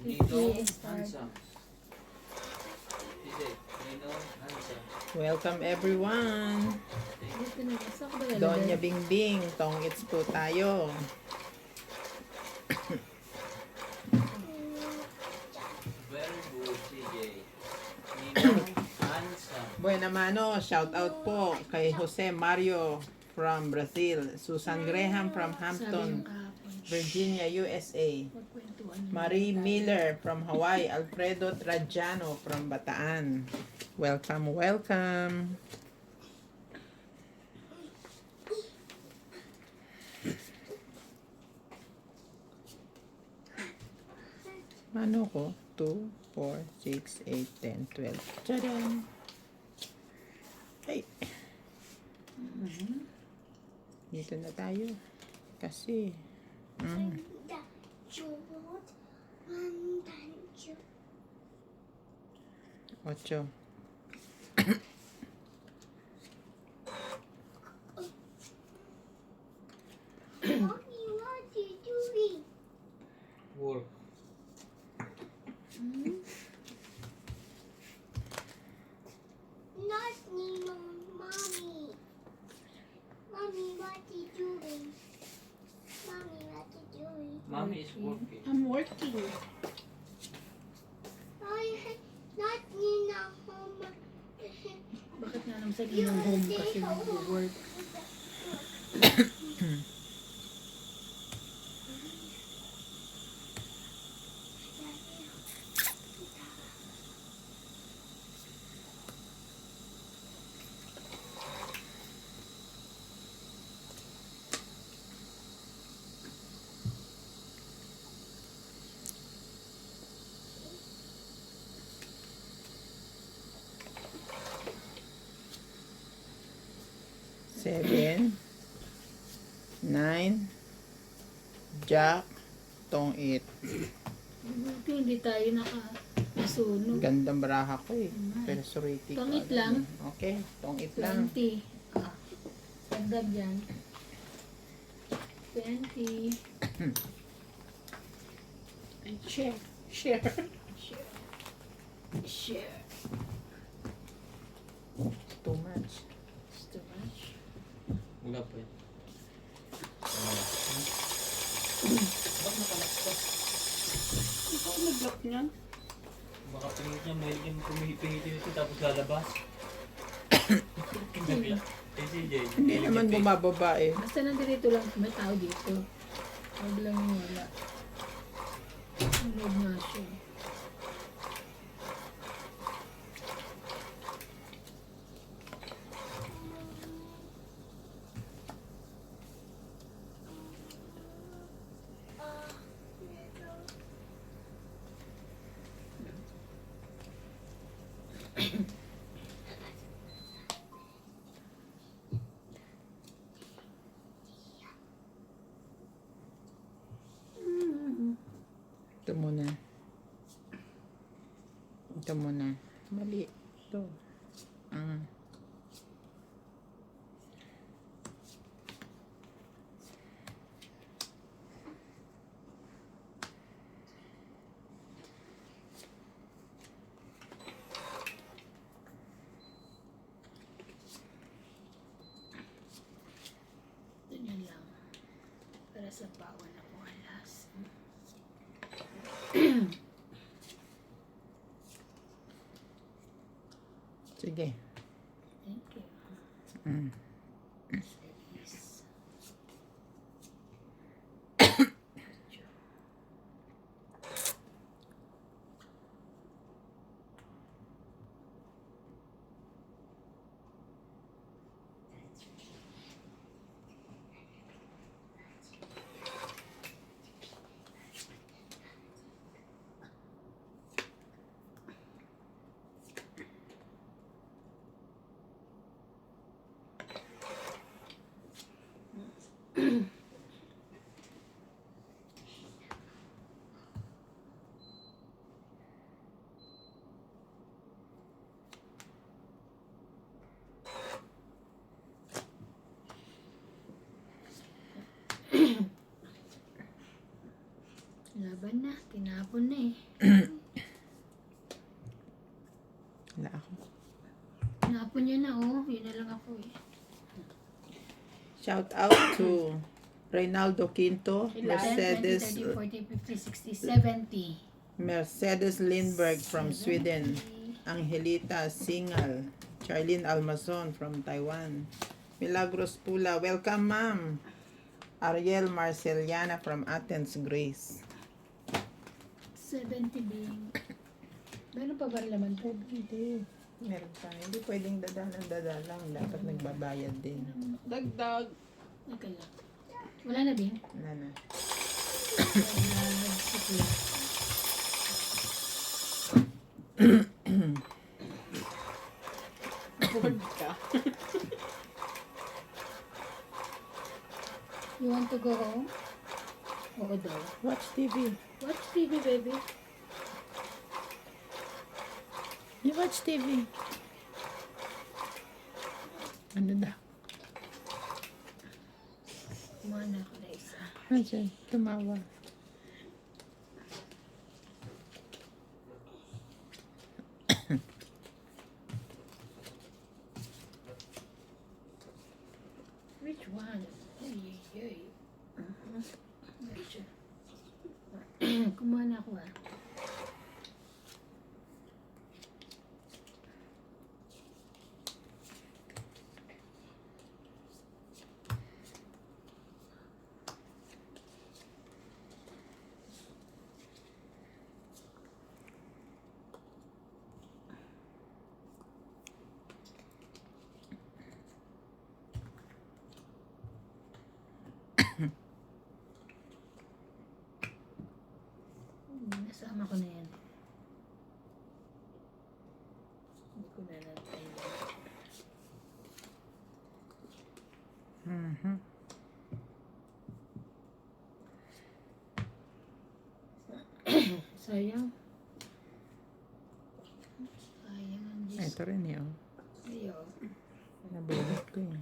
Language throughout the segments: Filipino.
Ninong Handsome. Is it? Ninong Handsome. Welcome everyone. Dito na. Saan ko ba lalagay? Donya Bingbing, Tong It's po tayo. Very good, CJ. Ninong Handsome. Buena mano, shout out po kay Jose Mario from Brazil, Susan Graham from Sabi Hampton, yung kahapon. Virginia, USA. Magkwentuhan naman Marie tayo. Miller from Hawaii, Alfredo Trajano from Bataan. Welcome, welcome. Ano ko? 2, 4, 6, 8, 10, 12. Tadam! Ay! Dito na tayo. Kasi, Ocho. Mommy, what are you doing? Work. Not Nino, Mommy. Mommy, what are you doing? Mommy, what are you doing? Mommy is working. I'm working. Not Nina, Mama. Bakit nga naman sa ginang home kasi nag-work? Seven, 9, Jack, Tong 8. Buti hindi tayo nakasunog. Gandang baraha ko eh. Pero suriti ko. Tong 8 lang? Okay, Tong 8 lang. 20. Dagdag dyan. 20. And share. Share. Share. Share. Too much. It's too much. Wala pa yun. Ba't nakalakpas? Ikaw nag-block niyan? Baka tingin niya may yung kumihipihiti nito tapos lalabas. Eh, CJ. Hindi naman bumababa eh. Basta nandito lang, may tao dito. Huwag lang yung wala. Huwag na siya. Ito muna. Ito muna. Mali. Ito. Ganyan lang. Para sa bawal na alas. Sige. Thank you. Yes. Laban na. Tinapon na eh. Wala ako. Tinapon niya na oh. Yun na lang ako eh. Shout out to Reynaldo Quinto, 10, 20, Mercedes 30, 40, 50, 60, 70. Mercedes Lindberg from Sweden, Angelita Singal, Charlene Almazon from Taiwan, Milagros Pula, welcome ma'am. Ariel Marceliana from Athens, Greece. 70 being. Meron pa ba laman po? Hindi. Meron pa. Hindi pwedeng dadalang. Dapat nagbabayad din. Dagdag. Teka lang. Wala na bing? Wala na. Bored ka. You want to go home? Oo daw. Watch TV. Watch TV, baby. You watch TV. Ano daw? Kumana ako na isa. Ano siya? Tumawa. Which one? Ay, ay. Medyo. Kumana ako ah. Nasama ko na yan. Hindi ko na natay. Mhm. Sayang. Sayang ang Diyos. Ito rin eh. Oh. Ayaw. Nabulot ko eh.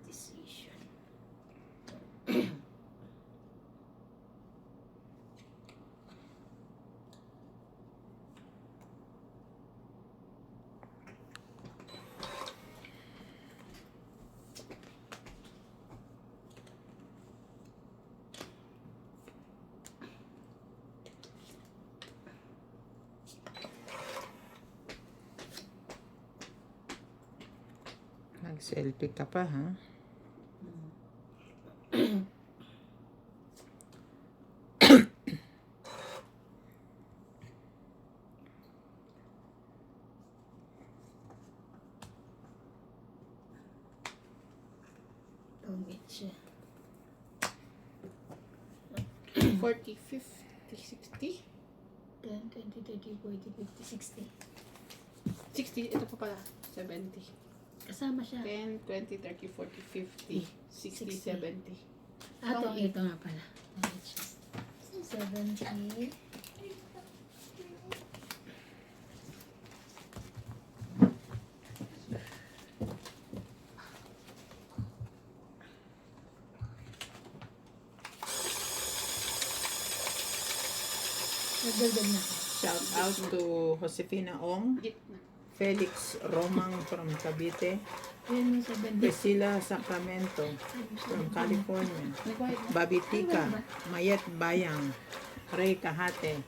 Decision. Nag-selfie ka pa ha? Tumit siya. 40, 50, 60. 10, 20, 30, 40, 50, 60. 60, ito pa pala. 70. Kasama siya. 10, 20, 30, 40, 50, 60, 70. Ito nga pala. Tumit siya. 70. Nagdagdag na ako. Shout out to Josefina Ong, Gitna. Felix Romang from Cavite, Ayun yung 70. Priscilla Sacramento from California, Nagbayad na. Bobby Tika, Mayet Bayang, Ray Kahate,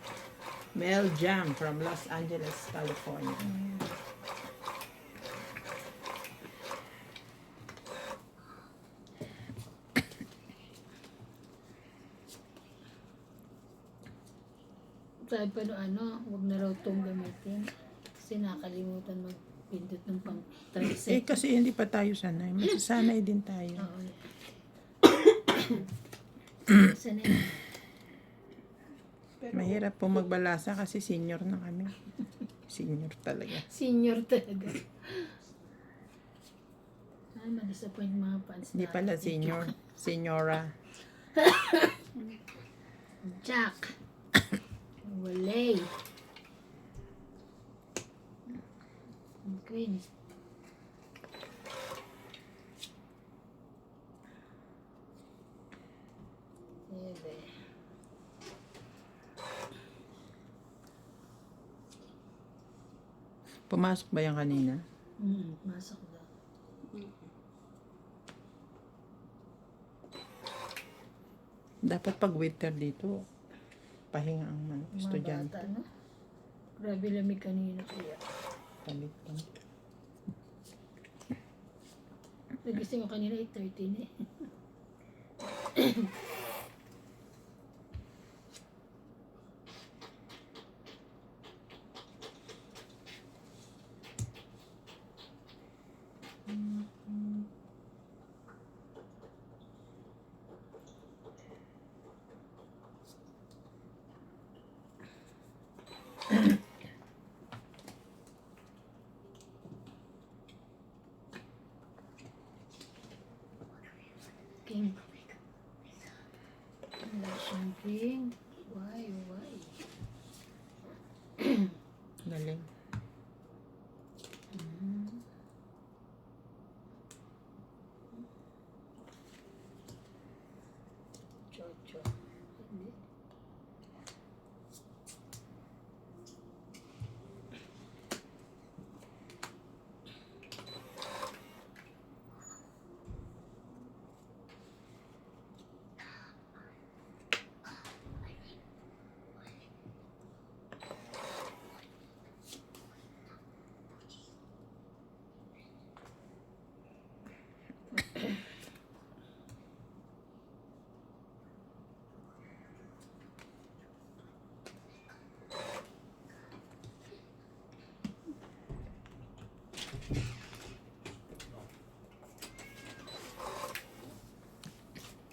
Mel Jam from Los Angeles, California. Sabi pa no huwag na raw itong gamitin. Kasi nakalimutan magpindot ng pang Eh 30. kasi hindi pa tayo sanay. Masasanay din tayo. Oo. Saan na yun? Pero, Mahirap po magbalasa kasi senior na kami. Senior talaga. Senior talaga. Ay, ma-disappoint mga fans Hindi natin. pala senior. Senyora. Jack. Walay. Queen. Ebe. Pumasok ba yan kanina? Masok daw. Dapat pag winter dito, pahinga ang mga Mga estudyante. bata, no? Grabe lamig kanina kaya. Palit lang. Nagising ko kanina 8:30 na eh. King. Wala siyang king. Why? Galing. Chocho. Hindi.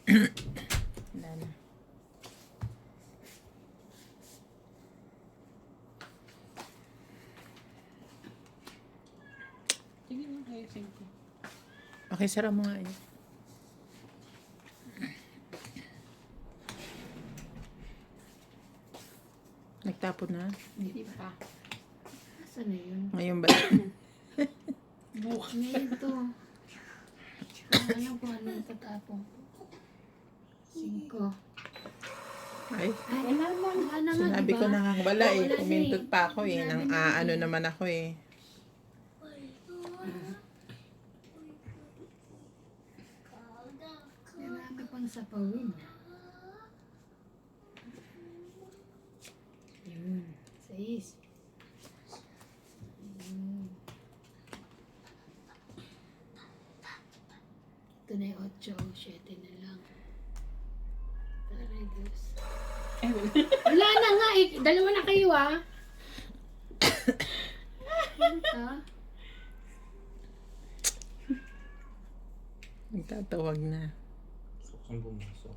Wala na. sige lang kayo, sige. Okay, sara mo nga yun. Nagtapon na? Hindi pa. Saan na yun? Ngayon ba? Ngayon to. Alam ko ano yung tatapong. 5. Ay, Wala na nga, sinabi diba? ko na nga wala eh. Wala na Kumindot eh. pa ako eh. Nang ano naman ako eh. Marami pang sapawin. Yun. 6. Ito na yung 8 o 7 na lang. Taray Diyos. Ay, wala. Wala na nga eh. Dalawa na kayo ah. Ano ka? Nagtatawag na. Saan pumasok?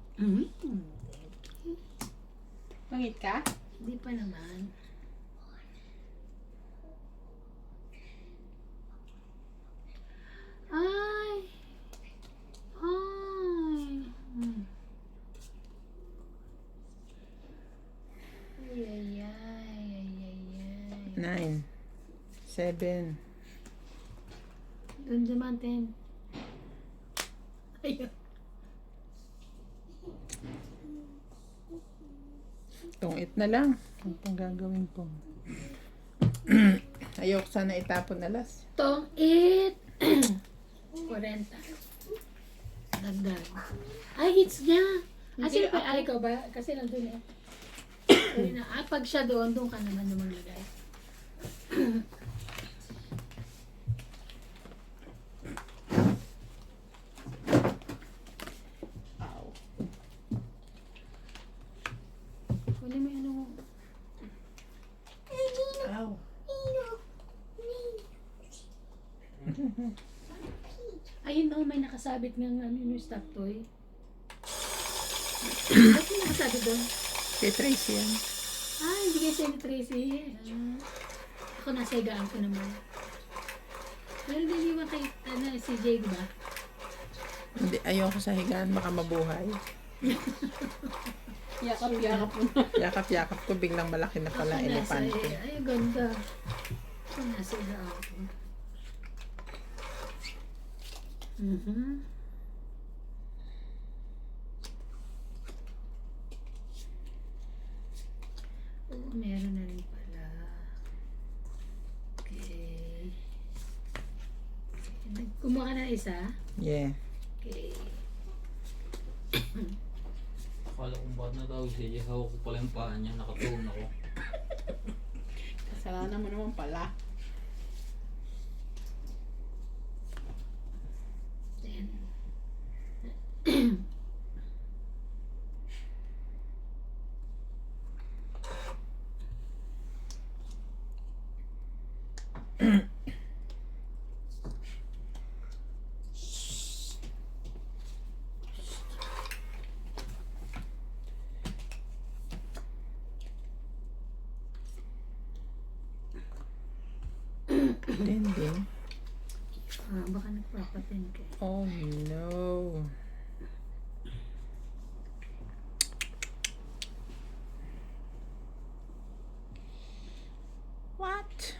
Mangit ka? Hindi pa naman. Ay! Ay! Ay, ay, ay, ay, ay. 9, 7. Doon naman, 10. Ayun. Itong 8 na lang. Ang pang gagawin ko. Ayok sana itapon na last. Tong 8. 40. Dagdag. Ay, hits niya. Hindi, Sino pa? Ay, ikaw ba? Kasi nandun eh. Sorry na. Pag siya doon ka naman na maglagay. Ow. Kunin mo yung ano mo. Ow. Ayun oh, may nakasabit ng ano yung stop toy. Ba't mo nakasabi doon? Kay Tracy yan. Ah, hindi kayo sa'yo ni Tracy. Ako nasa higaan ko naman. Pero hindi naman kay si Jay, di ba? Hindi, ayoko sa higaan, baka mabuhay. Yakap-yakap mo na. Yakap-yakap ko, biglang malaki na pala, Ako nasa, elepante. ay, ganda. Ako nasa higaan ko. Mhm. Oo, meron na rin pala. Okay. Kumuha ka na isa? Yeah. Okay. Akala kong bakit natawag siya. Hawak ko pala yung paa niya. Nakatuon ako. Kasalanan mo naman pala. Then, Dinding. baka nagpapatin ka. Oh no. What?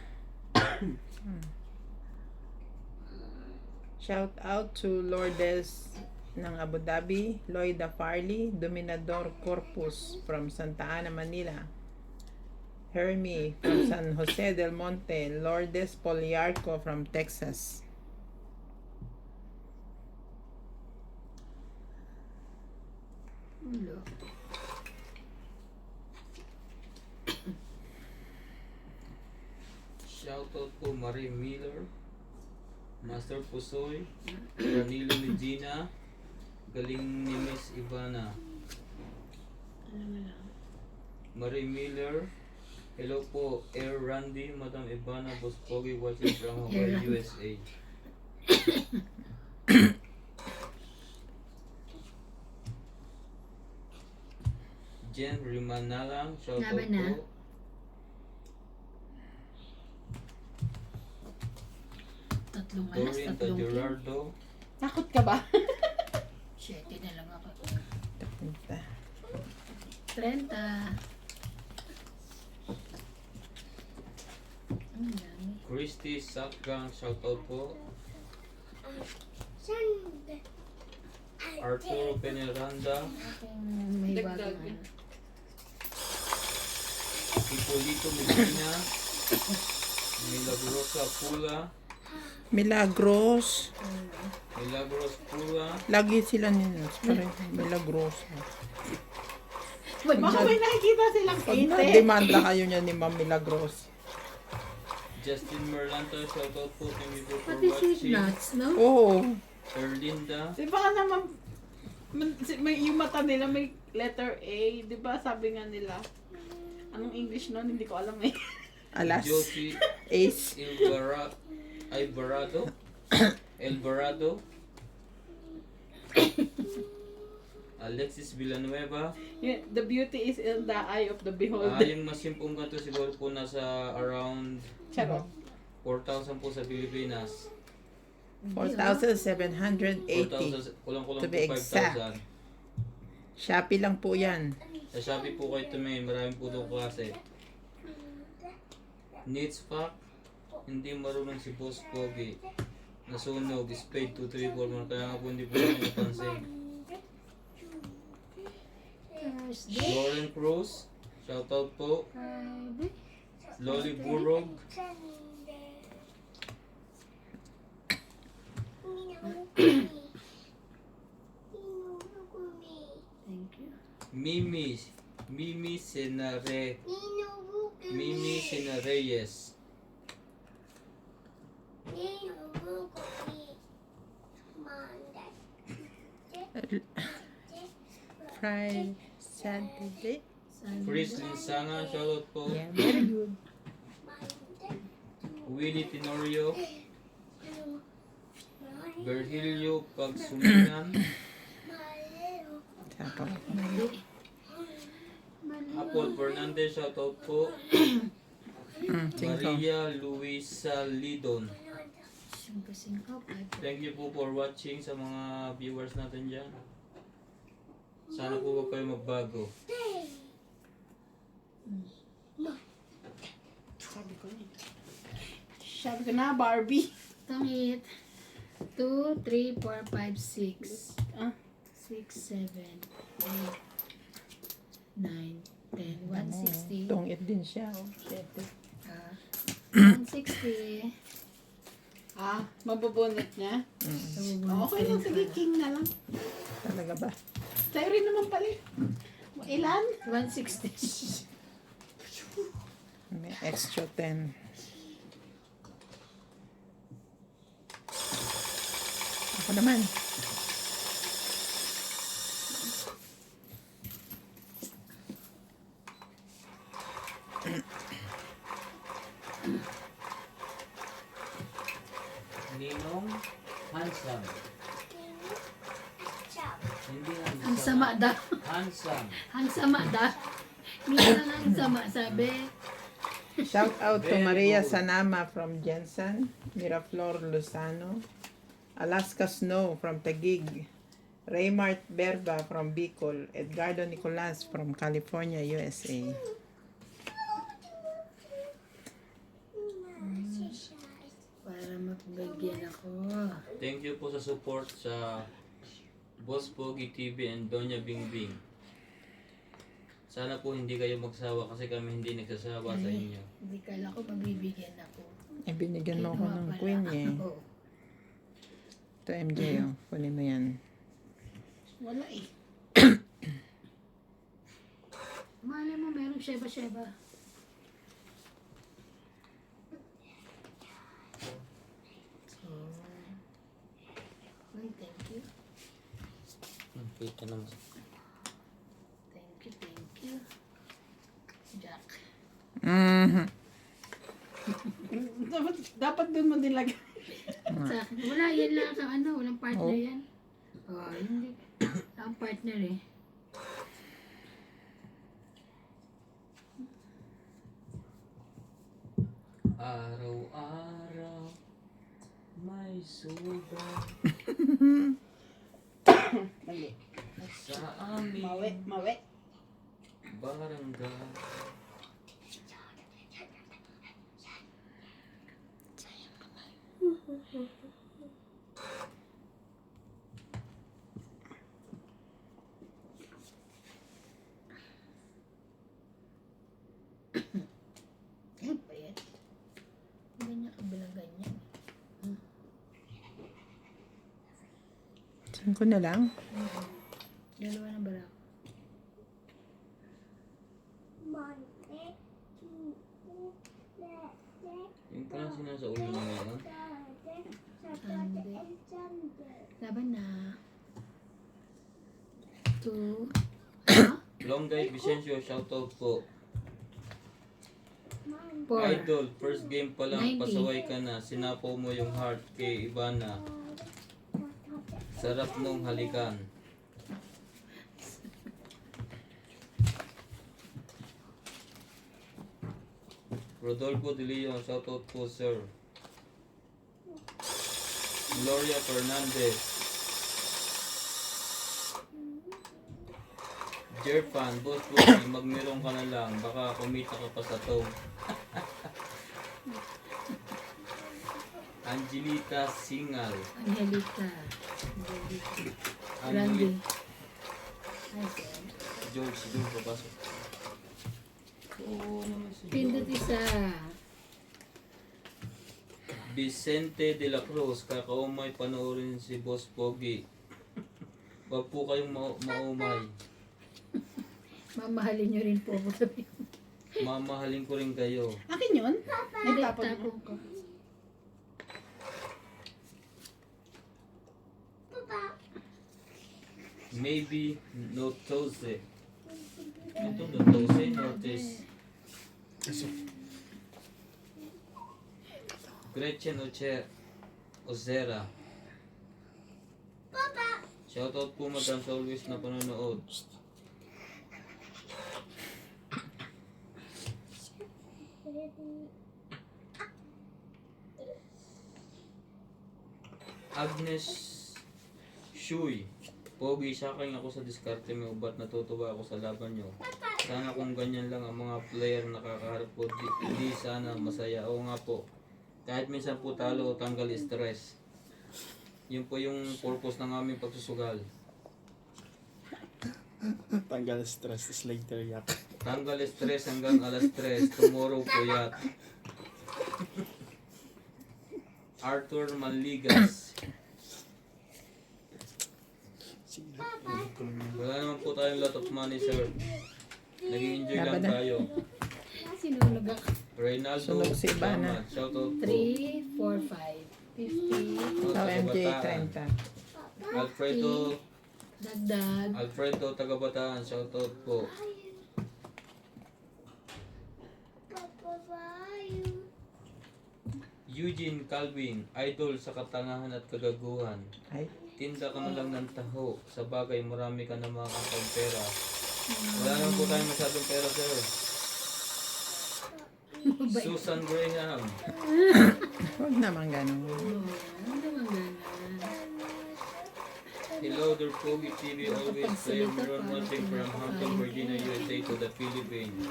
Shout out to Lourdes ng Abu Dhabi, Lloyda Farley, Dominador Corpus from Santa Ana, Manila. Hermie from San Jose del Monte, Lourdes Poliarco from Texas. Ulo. Shoutout po Marie Miller, Master Pusoy, Ranilo Medina, galing ni Miss Ivana. Marie Miller, hello po, Air Randy, Madam Ivana, Boss Pogi, watching from Hawaii, USA. Jen Rimanalang, shoutout Laban na. po. Tatlong alas, Doreen tatlong king. Gerardo, Takot ka ba? 7 na lang ako. Tapunta. 30. Ang dami. Christy Sakgang, shoutout po. Sunday. Arturo Peneranda, May Dagdag. bagong ano. Hipolito Medina, Milagrosa Pula, Milagros. Milagros Pula, Lagi sila ninos. Pero Milagros. Baka may nakikita silang Pag kite. na-demanda kayo niya ni Ma'am Milagros. Justin Merlanta, shoutout po, thank you po for Pati sweet watching. nuts, no? Oo. Erlinda, Di ba naman, may, yung mata nila may letter A, di ba sabi nga nila, anong English nun? Hindi ko alam eh. Alas. Josie Ace. Alvarado, Alexis Villanueva. The beauty is in the eye of the beholder. Yung masimpong kanto siguro po nasa around Charot. 4,000 po sa Pilipinas. 4,780. 4,000, kulang-kulang To po be exact. 5,000. Shopee lang po yan. Sa Shopee po kayo tumingin, maraming po itong klase. Needs pack, hindi marunong si Boss Pogi. Nasunog, spade 2, 3, 4, kaya nga po hindi po natin napansin. Thursday. Lauren Cruz, shoutout po. Friday. Loli Burog, Thank you. Mimi Senareyes, Friday, Saturday. Sunday. Chris Linsanga, shoutout po. Yeah, very good. Willie Tenorio, Virgilio Pagsuminan, Tapos, Mali. Mali. Apple Fernandez, shoutout po. 5. Maria Luisa Lidon. 5, 5. Thank you po for watching sa mga viewers natin dyan. Sana po huwag kayo magbago. Sabi ko na, Barbie. Tangit. 2, 3, 4, 5, 6. Ah, 6, 7, 8, 9, 10, 160. Tungit din siya. Oh, 7. 160. mabubunot niya. So, Okay lang, sige, king na lang. Talaga ba? Sa'yo rin naman pala. Ilan? 160. May extra 10. Ako naman. Ninong Handsome. Hindi handsome. Ang sama daw. Handsome. Ang sama daw. Minsan ang sama, sabi. Shout out to Very Maria good. Sanama from Jensen, Miraflor Luzano, Alaska Snow from Taguig, Raymart Berba from Bicol, Edgardo Nicolas from California, USA. Para mapagbigyan ako. Thank you po sa support sa Boss Pogi TV and Doña Bingbing. Sana po hindi kayo magsawa kasi kami hindi nagsasawa sa inyo. Hindi kala ko mabibigyan ako. Eh, binigyan mo ako Ay, ng wala. queen eh. Oo. Ito MJ, oh. Kunin mo yan. Wala eh. Malay mo, merong sheba-sheba. So, ay, thank you. Kita naman. Thank you. Jack. Mhm. Dapat doon mo nilagay. Sa akin, wala, yan lang ang ano, walang partner Oh. yan. Oh, hindi. Ang partner eh. Araw-araw may sugat Mali. sa aming Mawi. barangay. Yan pa yan. Hindi niya kabilang ganyan. Saan ko na lang? Dalawa na bara. Yung parang sinasa ulo niya ngayon. Laban na. 2. Ano? Longgay Vicencio, shoutout po. 4. Idol, first game pa lang, 90. pasaway ka na. Sinapo mo yung heart kay Ivana. Sarap nung halikan. Rodolfo De Leon, shoutout po sir. Gloria Fernandez. Jerfan, boss po, magmirong ka na lang. Baka kumita ka pa sa to. Angelita Singal. Angelica. Grande. Angelita Ay, sir. George, doon papasok. Oo naman si Pindot George. isa. Vicente de la Cruz, kakaumay panoorin si Boss Pogi. Huwag po kayong maumay. Mamahalin niyo rin po ako sabi. Mamahalin ko rin kayo. Akin yun? Hindi, Nagtapon mo. tapon ko. Maybe no tose. Ito no tose, notice. Gretchen Ozera. Shoutout po madam sa always na panonood. Agnes Shui. Pogi sa akin ako sa diskarte mo, ba't natutuwa ako sa laban nyo? Sana kung ganyan lang ang mga player nakakaharap po, di sana masaya. Oo nga po. Kahit minsan po talo, tanggal stress. Yun po yung purpose ng aming pagsusugal. Tanggal stress is later yak. Tanggal stress hanggang alas 3. Tomorrow puyat. Arthur Maligas. Sige. Wala naman po tayong lot of money, sir. Nag-enjoy lang Laban na. tayo. Sinunog ako. Reynaldo Sunog si Ivana. Damat. Shoutout po. 3, 4, 5, 50. Ikaw, MJ, Tagabataan. 30. Alfredo, Dagdag. Alfredo Tagabataan. Shoutout po. Papa, bye. Eugene Calvin, idol sa katangahan at kagaguhan. Ay, Tinda ka na lang ng taho. Sa bagay, marami ka na makakapag pera. Wala naman po tayong masyadong pera, sir. Susan Graham. huwag naman ganun. Ano naman ganun? Hello, their Pogi TV always play Meron watching from Hampton, Virginia, USA to the Philippines.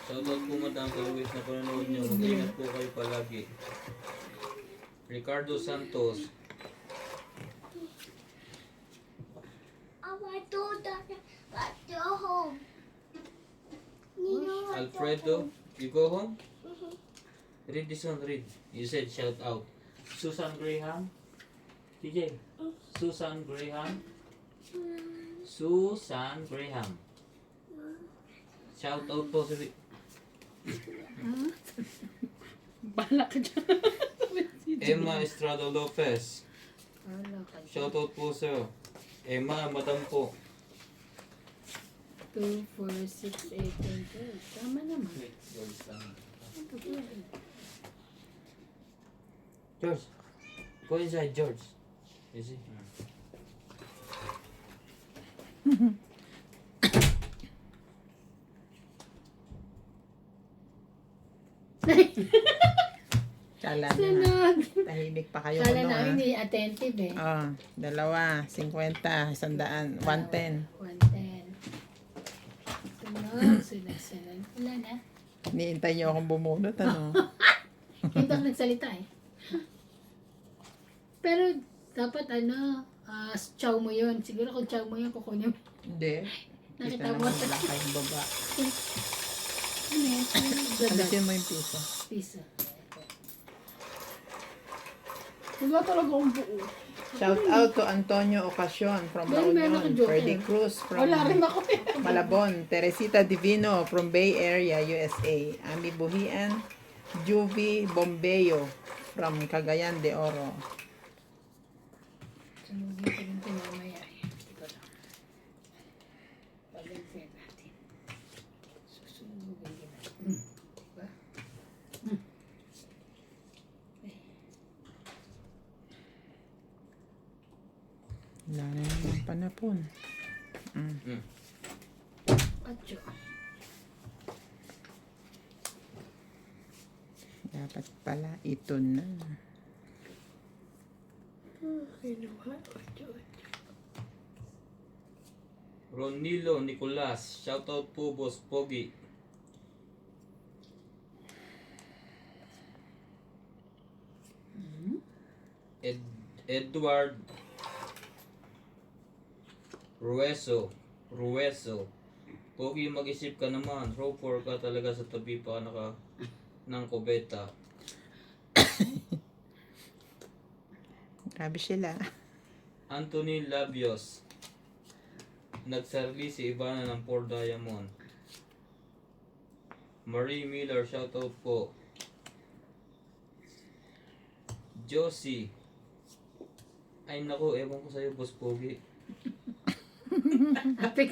Shoutout po madam sa always na panonood nyo. Mag-ingat po kayo palagi. Ricardo Santos. I want to go home. Nino, Alfredo, you go home? Read this one, read. You said shout out. Susan Graham. TJ. Susan Graham. Susan Graham. Shout out po sa... Bala ka dyan. Emma Estrada Lopez. Wala ka. Shout out po sir. Emma, madam po. 2, 4, 6, 8, 10, 12. Tama naman. George, go inside, George. You see? Kala na. Sunog. Tahimik pa kayo. Kala ano, namin ha? hindi attentive eh. Oh, 2, 50, 100, 110. 110. Sunog, sunod. Wala na. Niintay niyo akong bumunot, ano? Hindi ako nagsalita eh. Pero dapat chow mo yun. Siguro kung chow mo yun, kukunin mo. Hindi. Nakita Kita mo. naman wala kayong baba. Ano yun? Dadag. Alisin mo yung piso. Piso. Wala talaga akong buo. Shout out to Antonio Ocasio from La Well, meron Union, akong joker. Freddy Cruz from Wala rin ako eh. Malabon, Teresita Divino from Bay Area, USA, Ami Buhian, Juvie Bombeyo from Cagayan de Oro. Sunugin ko rin ito mamaya eh. Ito lang. Pag-answer natin. Susunugin din natin. Diba? Wala na naman panapon. Atyo. Dapat pala ito na. Kinuha. Atyo. Ronilo Nicolas. Shout out po, Boss Pogi. Edward Rueso. Pogi, mag-isip ka naman. Row 4 ka talaga sa tabi pa ng kubeta. Grabe sila. Anthony Labios. Nagsarili si Ivana ng 4 Diamond. Marie Miller, shoutout po. Josie. Ay naku, ewan ko sa'yo, Boss Pogi. Apik.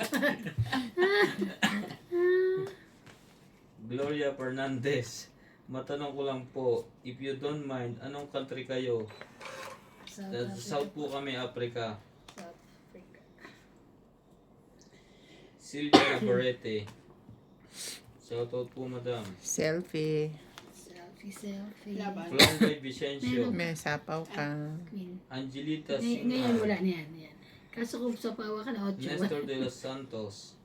Gloria Fernandez. Matanong ko lang po, if you don't mind, anong country kayo? South po kami, Africa. South Africa. Silvia Barrete. Shoutout po, madam. Selfie. Selfie. Laban. Flongay Vicencio. May sapaw ka. Queen. Angelita Ngayon wala Singa. na yan. Yan. Kaso kung sa pawa ka na, 8. Nestor de los Santos.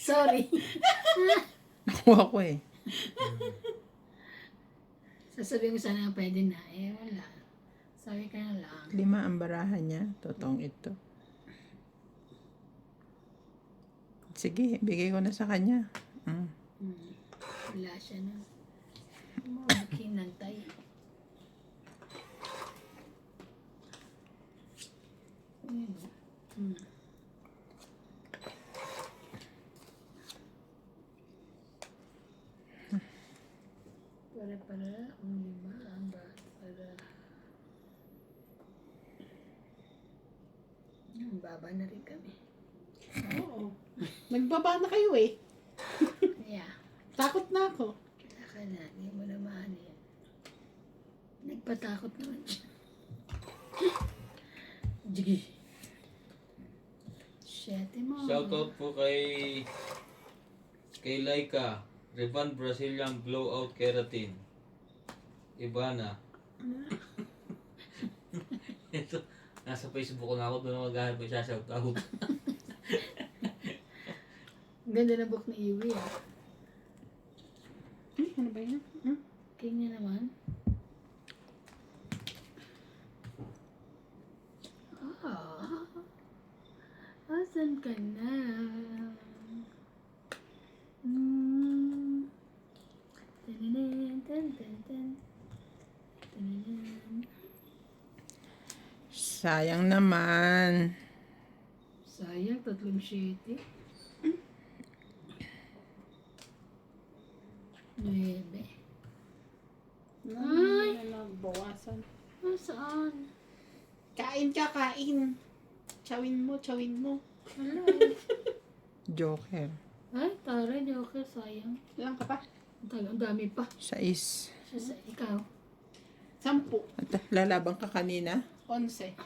Sorry. Nakuha ko eh. Sasabihin ko sana pwede na. Eh, wala. Sorry ka na lang. 5 ang barahan niya. Totoong ito. Sige, bigay ko na sa kanya. Wala siya na. Kinantay. Para ang 5 ang para. Baba na rin kami. Oo. Nagbaba na kayo eh. Yeah. Takot na ako. Saka na, hindi mo na maano yan. Nagpatakot naman. Jigi. Siyete mo. Shoutout po kay Laika. Revan Brazilian Blowout Keratin. Ibana. Ito, nasa Facebook ko na ako. Doon ako maghahanap ng shoutout. Ganda na book ni Iwi ah. Ano ba yun? King niya naman. Ah. Asan ka na? Tananan, tan, tan, tan. Tananan. Sayang naman. Sayang, 3-7. 9. Ay! Nagbawasan. Saan? Kain ka, kain. Chawin mo, chawin mo. Wala. Joker. Ay, taray, joker, sayang. Ilang ka pa? Ang dami pa. 6. Ikaw. 10. At lalabang ka kanina? 11.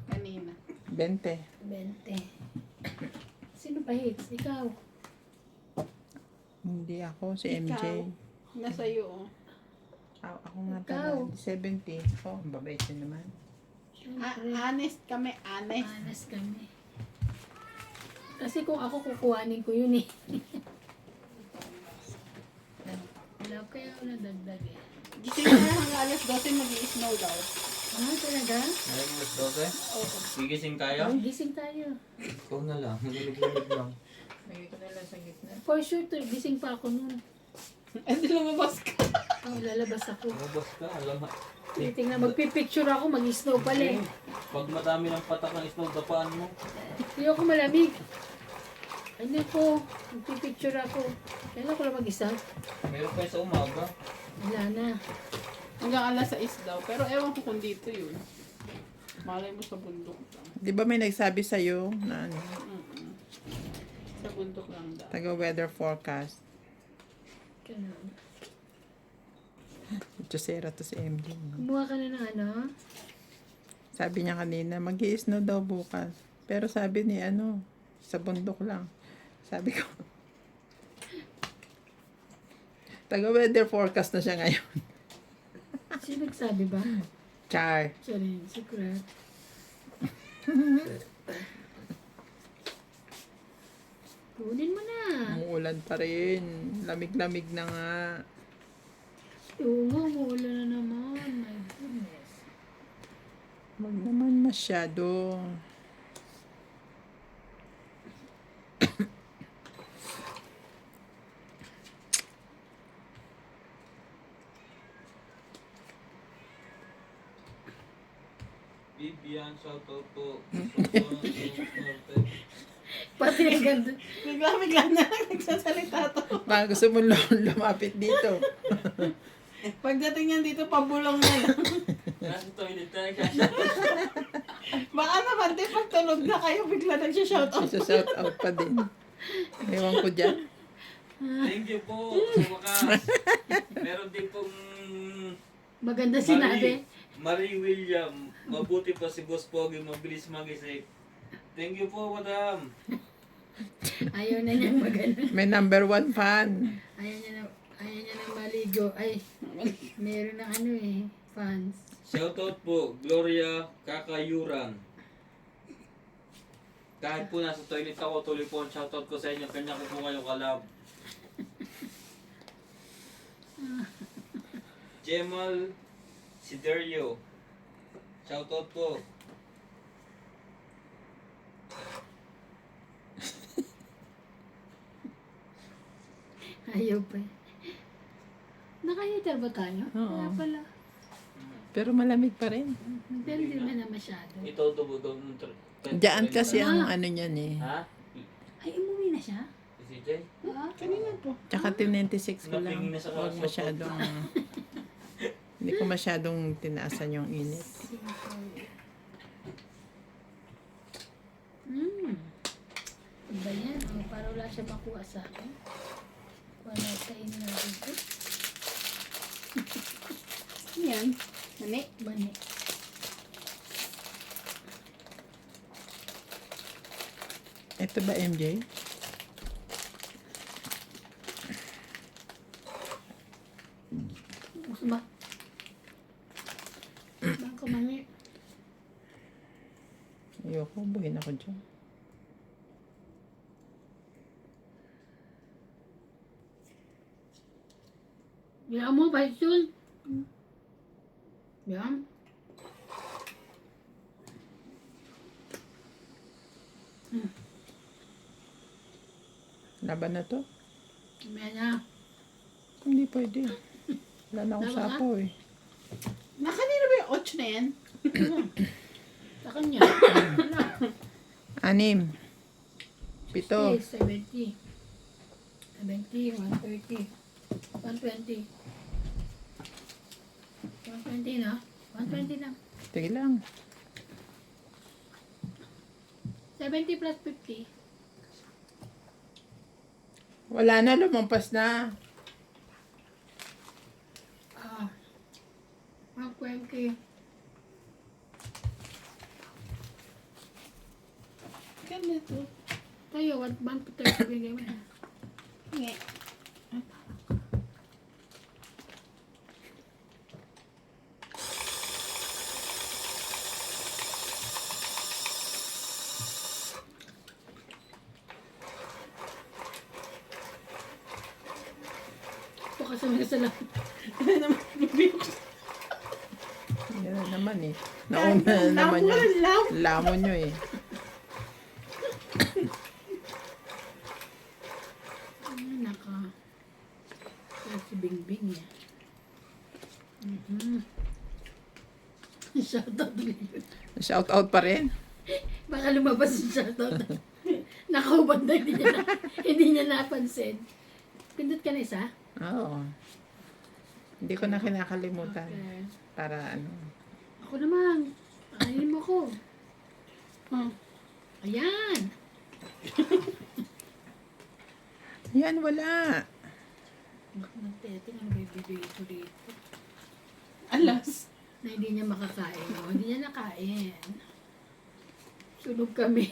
Kanina. 20. 20. Sino pa hits? Ikaw. Hindi ako, si MJ. Ikaw. Nasa iyo, oh. Ako nga Ikaw. pala, 70. Oh, ang babait niya naman. Siyempre. Honest kami, honest. Honest kami. Kasi kung ako kukuhanin ko yun eh. Wala kaya wala dagdag eh. Gising na hanggang alas 12 mag-i-snow daw. Ah, talaga? Ayaw mo, mas 12? Oo. Gigising tayo? Gising tayo. Ikaw na lang. Nalilig lang. Lagay ko na lang sa gitna. For sure, gising pa ako nun. Hindi lumabas ka. Oh, lalabas ako. Lumabas ka, alam mo. Titingnan, magpipicture ako, mag-snow pala eh. Pag madami ng patak ng snow, dapaan mo. Hindi ako malamig. Ano ko, magpipicture ako. Kailan ko lang mag-isa? Meron kayo sa umaga. Wala na. Hanggang alas 6 daw. Pero ewan ko kung dito yun. Malay mo sa bundok lang. Di ba may nagsabi sa'yo na ano, Sa bundok lang daw. taga-weather forecast? Ganun. Josera to si MJ. Kumuha ka na ng ano? Sabi niya kanina, mag-i-snow daw bukas. Pero sabi ni ano, sa bundok lang. Sabi ko, taga-weather forecast na siya ngayon. Sino nagsabi ba? Char. Siya rin, secret. Kunin mo na. Umuulan pa rin. Lamig-lamig na nga. Oo nga, umuulan na naman. My goodness. Wag naman masyado. Bibian, shoutout po. Pati ang ganda. Bigla na lang nagsasalita to. Baka gusto mo lumapit dito. Pagdating niyan dito, pabulong na lang. Nasa toilet na, nagsasabi. Baka naman din pag tulog na kayo, bigla nagsha-shoutout. Isa-shout out pa din. Ewan ko dyan. Thank you po sa wakas. Meron din pong Maganda sinabi. Marie William. Mabuti pa si Boss Pogi, mabilis mag-isip. Thank you po, madam. Ayaw na niya magana. May number 1 fan. Ayaw niya na maligo. Ay, meron na ano eh, fans. Shoutout po, Gloria Kakayuran. Kahit po nasa toilet ako, tuloy po ang shoutout ko sa inyo. Kanya ko po kayo kalab. Jemal Siderio. Shoutout po. Ayaw pa eh. Naka-heater ba tayo? Oo. Wala pala. Pero malamig pa rin. Pero hindi naman na masyado. Ito, tubog ng Diyan kasi ang ano niyan eh. Ha? Ay, umuwi na siya? Si CJ? Ah, Kanina po. Tsaka 96 ko lang. Napingin na sa Huwag kaso. masyadong... Hindi ko masyadong tinaasan yung init. Iba yan. Oh, para wala siya makuha sa akin. Wala sa inyo na dito. Yan. Mani. Bani. Ito ba MJ? Gusto ba? Baka mani. Ayoko, buhin ako dyan. Yan mo, Baisul. Yan. Laban na to? Yan na. Hindi pwede. Wala na akong Laban ka? sapaw eh. Nakanina ba yung 8 na yan? Sa kanya. 6. 7. 70. 70, 130. 120. 120 na? 120 lang. Sige lang. 70 plus 50. Wala na, lumampas na. Ah. 120. Ganito. Tayo, 130 bigay mo na. Nge. Bukas naman sa lang. Ano naman, bibiyok. Yan na naman eh. Nauna na naman yung lamon nyo eh. Naka. Si Bingbing niya. Shoutout ulit. Shout out pa rin. Baka lumabas yung shoutout. Nakaubad na hindi niya napansin. Pindot ka na isa? Oo. Hindi ko na kinakalimutan. Okay. Para ano. Ako naman. Ayayin mo ko. Oh. Ayan. Yan, wala. Magteting, ano ba ibibigay ko dito? Alas. Na hindi niya makakain. O, hindi niya nakain. Sunog kami.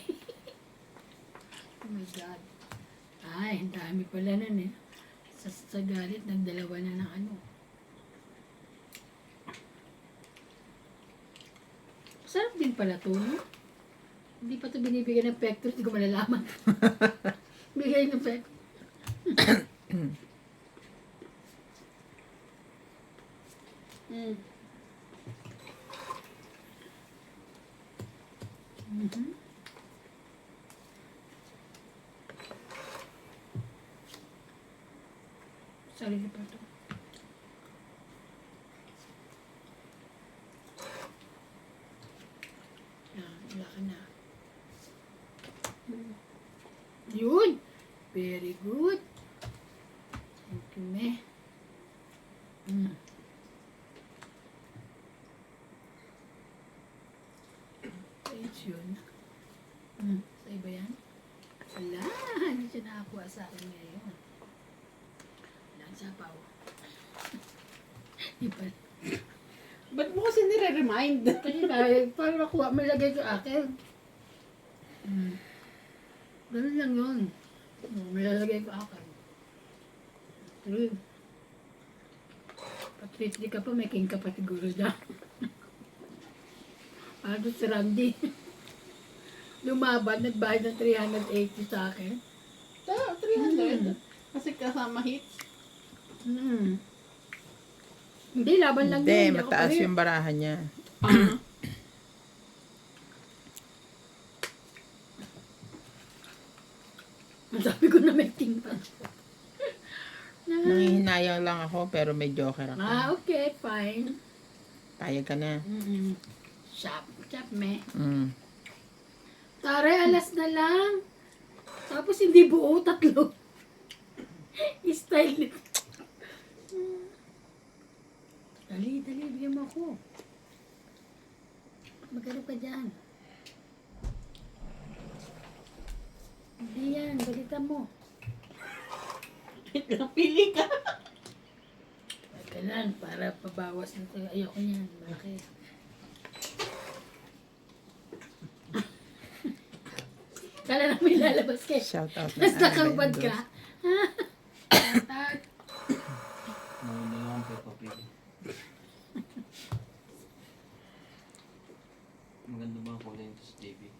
Oh my God. Ay, ang dami pala nun eh. Sa galit, nagdalawa na ng ano. Sarap din pala to, no? Hindi pa to binibigyan ng pector, hindi ko malalaman. Bigay ng pector. Mm. Mhm. Sarili pa to. Yan, wala ka na. Yun! Very good. Thank you, me. Sa iba yan? Wala, hindi siya nakakuha sa akin ngayon. Wala ang sapaw. Iba. Ba't mo kasi nire-remind? Kasi parang nakuha, may lagay ko akin. Ganun lang yun. May lalagay ko akin. True. Patritli ka pa, may king ka pa siguro dyan. Ano si Randy? Lumaban, nagbayad ng 380 sa akin. 300. Kasi kasama hits. Hindi, laban lang Hindi, yun. mataas yung barahan niya. Sabi ko na may king pa. Nanghihinayang lang ako, pero may joker ako. Okay, fine. Payag ka na. Shop, me. Mm. Tare, alas na lang. Tapos hindi buo, 3. Style nito. Dali, bigyan mo ako. Maghanap ka dyan. Hindi yan, balitan mo. Pili ka. Kailan, para pabawas na ito. Ayoko niyan. Bakit? Kala na may lalabas kayo. Shout out na Tapos nakabad Bendos. ka. Shout out. Muna lang ang Peppa Pig. Maganda ba ang kulay nito sa TV?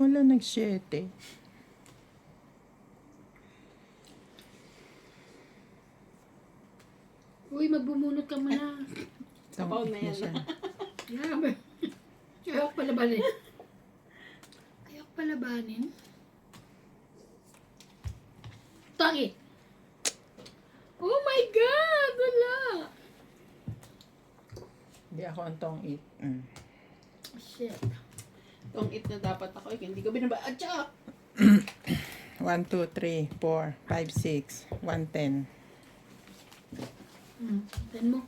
Wala nag-7. Uy, magbumunot ka muna. Sapaw na yan. siya. Grabe. Ayaw ko palabanin. Ayaw ko palabanin. Tangi. Oh my God! Wala. Hindi ako ang tong eat. Shit. Itong it na dapat ako. Hindi ko binaba. Atcha! 1, 2, 3, 4, 5, 6, 110. Tignan mo.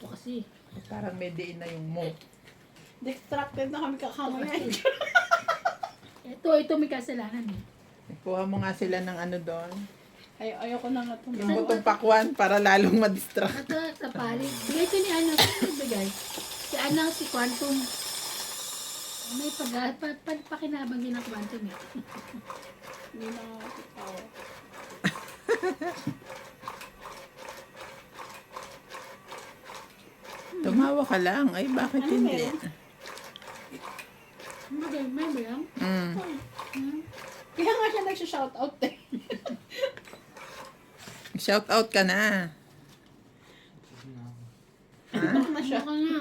Ito kasi. Parang may diin na yung mo. Distracted na kami kakamaya. Ito may kasalanan eh. Kuha mo nga sila ng ano doon. Ayoko na nga itong Yung butong pakwan para lalong madistract. Ito sa palit. Bigay ko ni Ana. Sino nagbigay? Si Ana, si Quantum. May pakinabang din ang Quantum eh. Hindi na nga tao. Tumawa ka lang. Ay, bakit Ano hindi? meron? May ba yan? Kaya nga siya nagsha-shoutout eh. Shout out ka na. Tok na siya. Ano ka na?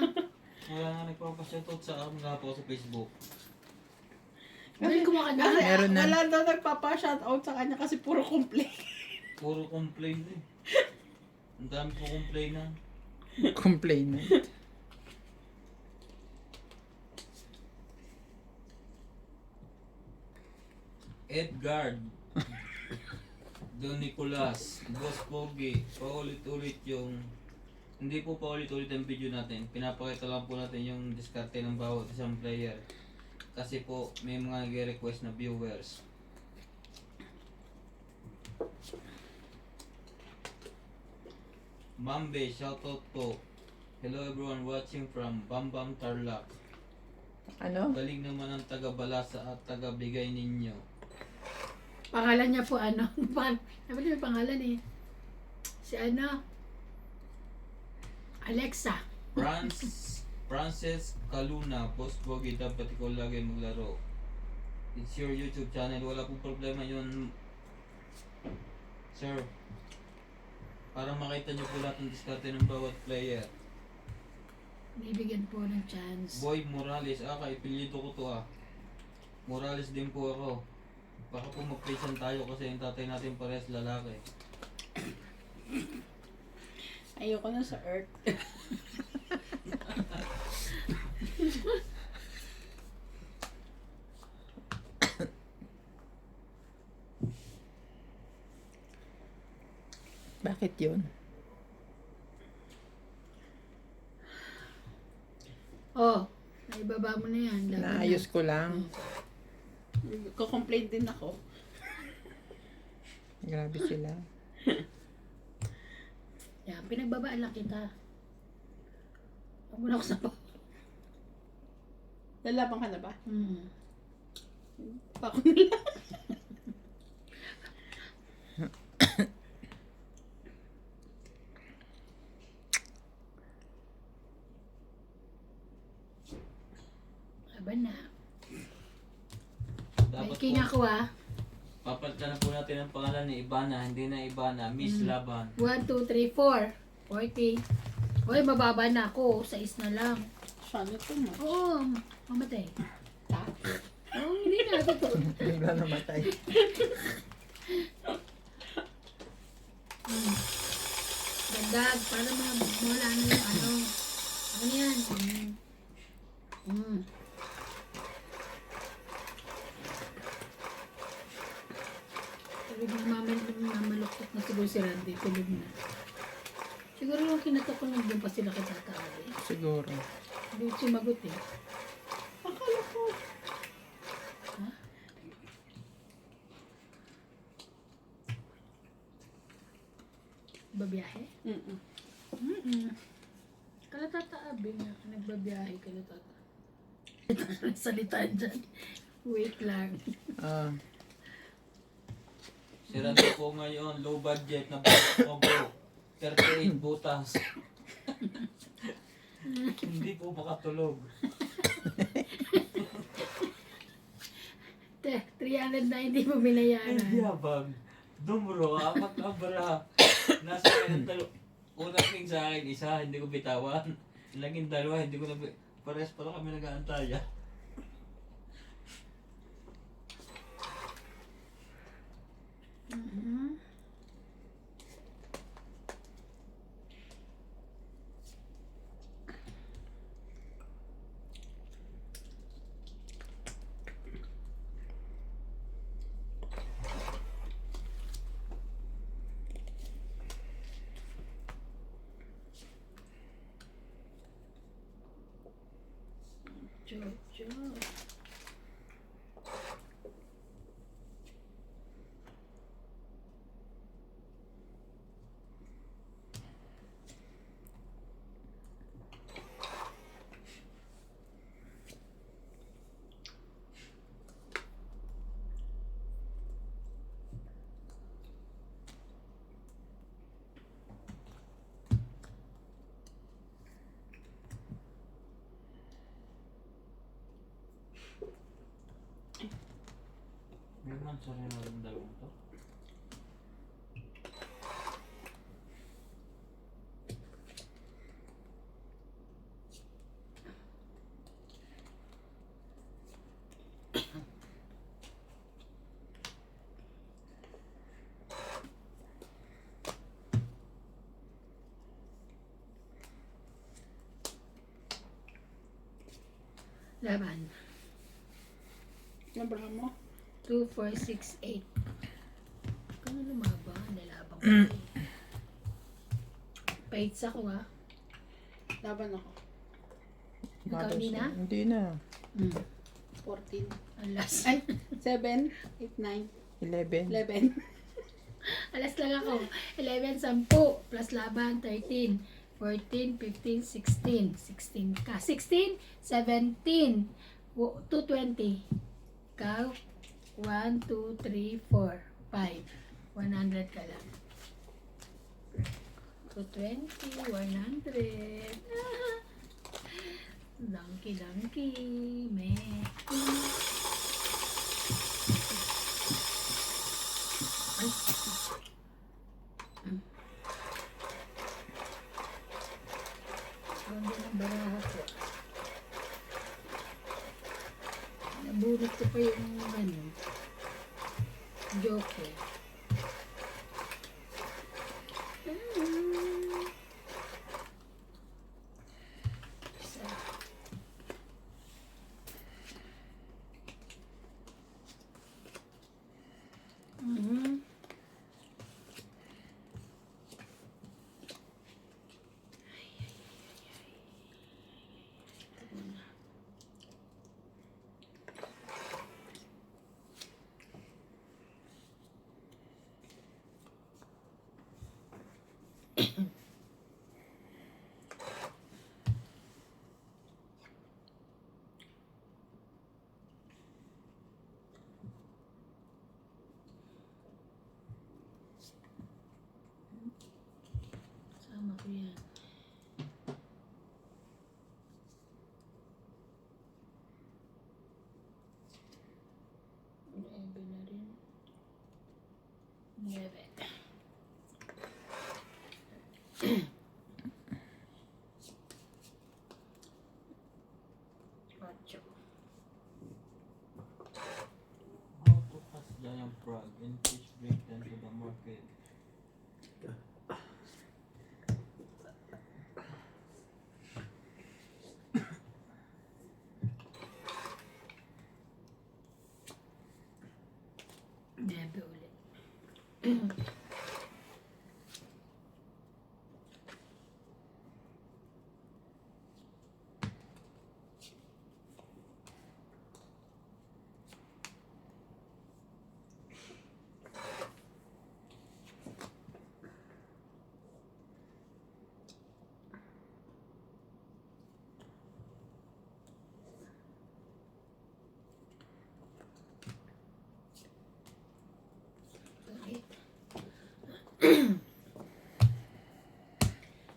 Wala nga nagpapashoutout sa akin nga po sa Facebook. Dahil kumaka na. Kasi Meron na. wala daw nagpapa-shoutout sa kanya kasi puro complain. Puro complain eh. Ang dami po complain. Complainant. Edgard. Don Nicolas. Boss Pogi. Paulit-ulit yung... Hindi po paulit-ulit ang video natin. Pinapakita lang po natin yung diskarte ng bawat isang player. Kasi po may mga nag-request na viewers. Mambe, shoutout po. Hello everyone watching from Bambam Tarlac. Ano? Galing naman ang taga-balasa at taga-bigay ninyo. Pangalan niya po ano? Sabi niya may pangalan eh. Si ano? Alexa. Frances Caluna, Boss Bogi, dapat ikaw lagi maglaro. It's your YouTube channel, wala pong problema yun. Sir, para makita nyo po lahat ng diskarte ng bawat player. Bibigyan po ng chance. Boy Morales, kaipilido ko to Morales din po ako. Baka po mag-present tayo kasi yung tatay natin parehas lalaki. Ayoko na sa Earth. Bakit yun? Oh, naibaba mo na yan. Laban na. Naayos ko lang. Ko-complain din ako. Grabe sila. Yan, pinagbabaan lang kita. Huwag mo na ako sapaw. Lalaban ka na ba? Mm. Ako na lang. Laban na. Dapat Biking po, ako ah. papalitan na po natin ang pangalan ni Ibana, hindi na Ibana, Miss Laban. 1, 2, 3, 4. 40. Hoy, mababa na ako. 6 na lang. Sana ito mo. Oo, mamatay. Ha? Oo, hindi na. Totoo. Bigla namatay. Dagdag, para mawala na yung ano. Ano yan? Tulog na mamaluktot na siguro si Randy. Tulog na. Siguro yung kinatok ko nandun pa sila kay Tata Ali. Siguro. Hindi ko sumagot eh. Akala ko. Babiyahe? Mm-mm. Kala Tata Abi nga. Nagbabiyahe kala Tata. Salitaan dyan. Wait lang. Ah, Si Randy po ngayon, low budget na bro. 38 butas. Hindi po makatulog. 390 mo Ay, binayaran. yabang. Dumro, apat na bala. Nasa akin unang king sa akin, isa, hindi ko bitawan. Laging dalawa, hindi ko na pares pala kami nag-aantaya. Mhm. Jojo. May man sa rin ang dalawang to. Laban. Nabra mo? 2, 4, 6, 8. Kano lumaban? Nalabang ko eh. Paits ako ah. Laban ako. Ikaw hindi na? Hindi na. 14. Alas. Ay, 7, 8, 9, 11. 11. Alas lang ako. 11, 10. Plus laban, 13. 14, 15, 16. 16 ka. 16, 17. 220. Ikaw, 1, 2, 3, 4, 5. 100 ka lang. 220, 100. Ah. Donkey, donkey. Meh. Ay. Ganda ng baraha ko. Nabunot ko pa yung ano, joker. Isa. Mhm. Sama ko yan. Nuebe na rin. Nuebe. Ocho. How to catch giant frog and fish bring them to the market. Nuebe ulit.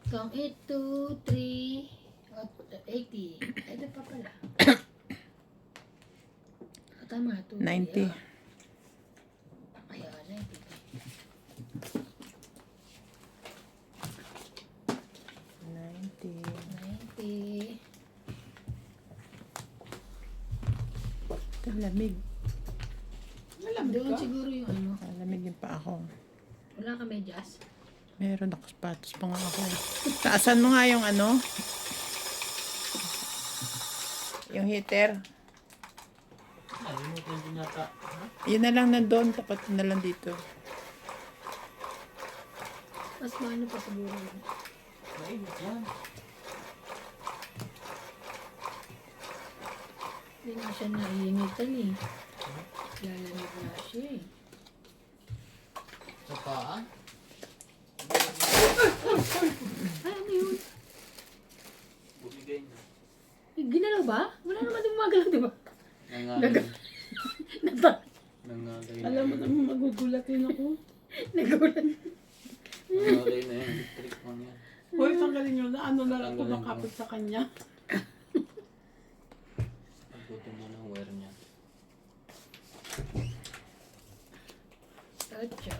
Kung 8, 2, 3, 80. Ito pa pala. Tama, 2, 90. Ayan, 90. 90. Ang lamig. Malamig Doon ka? siguro yung ano. Ang lamig din pa ako. Wala ka medyas. Meron ako sapatos pa nga ako. Taasan mo nga yung ano. Yung heater. Remote lang din yata. Yun na lang nandun. Tapat na lang dito. Mas maano pa siguro yun. Mainit yan. Hindi nga siya naiinitan eh. Lalamig na siya eh. Sa paa? Ay, ano yun? Bumigay na. Ginalaw ba? Wala naman din gumagalaw, di ba? Nangangain. Nagpa. Nangangain. Alam mo naman magugulatin ako. Nagulat. Nangangain na yan. Electric fan yan. Hoy, tanggalin nyo na. Ano na lang Tanggalin kumakapit sa kanya. Pagbuto mo ng wire niya. Ocho.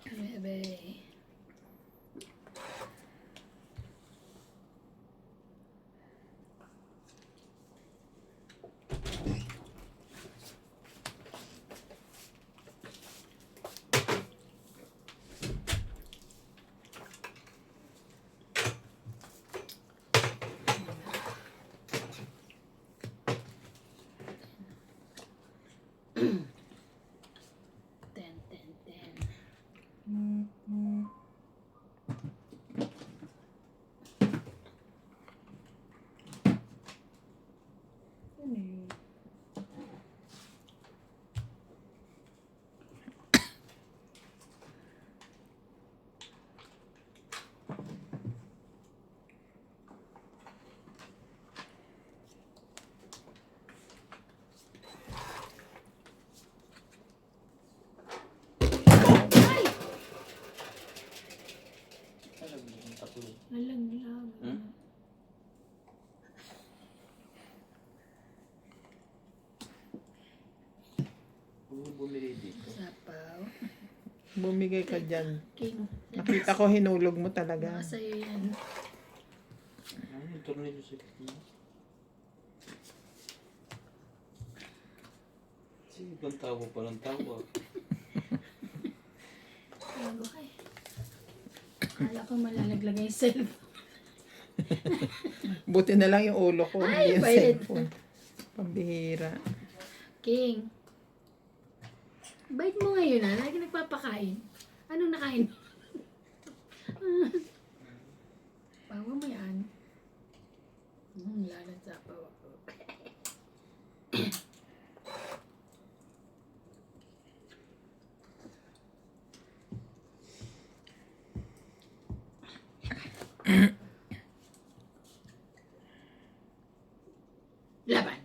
Nueve. Ten. Ano yun? Nalaglag. Hmm? Huwag bumili dito. Sapaw. Bumigay ka dyan. King. Nakita ko hinulog mo talaga. Baka sa'yo yan. Ano yung tornilyo sa gitna? Sige, ibang tawa pa ng tawa. Bago ka eh. Akala ko malalaglag yung cellphone. Buti na lang yung ulo ko. Ay, Hindi yung bayad. cellphone. Pambihira. King. Bait mo ngayon ah. Lagi nagpapakain. Anong nakain? Bawa mo yan. Lalat sa pawa ko. Laban.